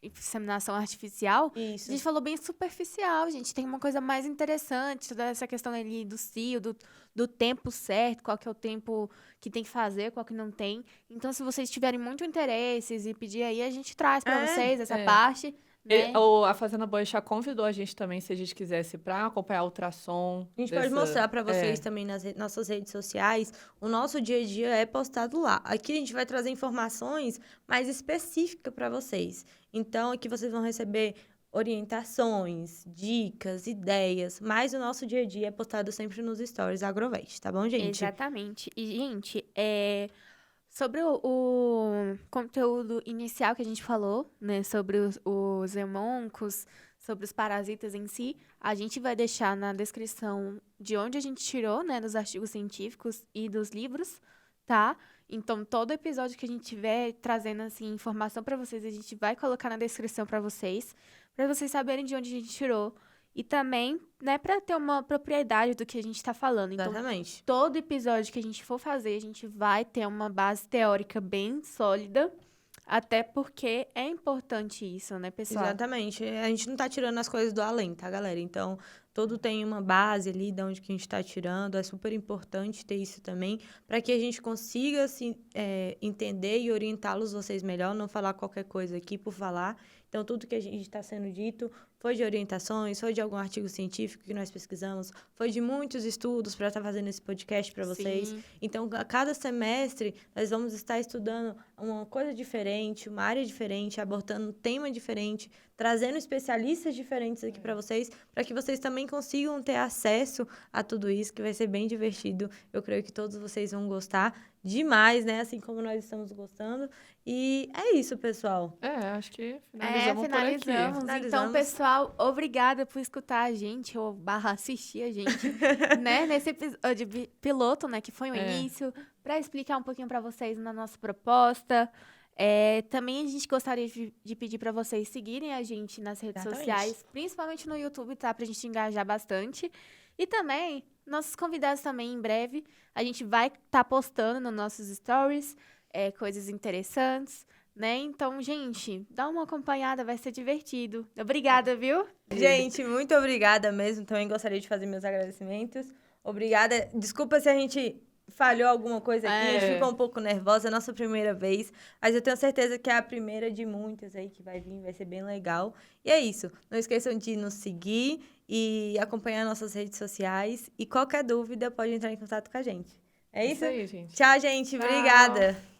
inseminação artificial. Isso. A gente falou bem superficial, gente. Tem uma coisa mais interessante, toda essa questão ali do cio, do tempo certo, qual que é o tempo que tem que fazer, qual que não tem. Então, se vocês tiverem muito interesses e pedir aí, a gente traz para vocês essa parte. Né? A Fazenda Boa já convidou a gente também, se a gente quisesse, para acompanhar o ultrassom. A gente pode mostrar para vocês também nas nossas redes sociais. O nosso dia a dia é postado lá. Aqui a gente vai trazer informações mais específicas para vocês. Então, aqui vocês vão receber orientações, dicas, ideias. Mas o nosso dia a dia é postado sempre nos stories Agrovete, tá bom, gente? Exatamente. E, gente, sobre o conteúdo inicial que a gente falou, né, sobre os hemoncos, sobre os parasitas em si, a gente vai deixar na descrição de onde a gente tirou, né, dos artigos científicos e dos livros, tá? Então, todo episódio que a gente tiver trazendo, assim, informação para vocês, a gente vai colocar na descrição para vocês saberem de onde a gente tirou. E também, né, para ter uma propriedade do que a gente está falando. Então, Exatamente. todo episódio que a gente for fazer, a gente vai ter uma base teórica bem sólida, até porque é importante isso, né, pessoal? Exatamente. A gente não tá tirando as coisas do além, tá, galera? Então, todo tem uma base ali de onde que a gente está tirando. É super importante ter isso também, para que a gente consiga assim, entender e orientá-los vocês melhor, não falar qualquer coisa aqui por falar. Então, tudo que a gente está sendo dito foi de orientações, foi de algum artigo científico que nós pesquisamos, foi de muitos estudos para estar fazendo esse podcast para vocês. Sim. Então, a cada semestre, nós vamos estar estudando uma coisa diferente, uma área diferente, abordando um tema diferente, trazendo especialistas diferentes aqui para vocês, para que vocês também consigam ter acesso a tudo isso, que vai ser bem divertido. Eu creio que todos vocês vão gostar demais, né? Assim como nós estamos gostando. E é isso, pessoal. Acho que finalizamos por aqui. Então, pessoal, obrigada por escutar a gente, ou assistir a gente, né? Nesse episódio piloto, né? Que foi o início, para explicar um pouquinho para vocês na nossa proposta. Também a gente gostaria de pedir para vocês seguirem a gente nas redes sociais, principalmente no YouTube, tá? Pra gente engajar bastante. E também, nossos convidados também, em breve, a gente vai estar postando nos nossos stories coisas interessantes, né? Então, gente, dá uma acompanhada, vai ser divertido. Obrigada, viu? Gente, muito obrigada mesmo. Também gostaria de fazer meus agradecimentos. Obrigada. Desculpa se a gente falhou alguma coisa aqui, a gente ficou um pouco nervosa, é a nossa primeira vez, mas eu tenho certeza que é a primeira de muitas aí que vai vir, vai ser bem legal. E é isso, não esqueçam de nos seguir e acompanhar nossas redes sociais, e qualquer dúvida pode entrar em contato com a gente. É isso? Isso aí, gente. Tchau, gente. Tchau. Obrigada.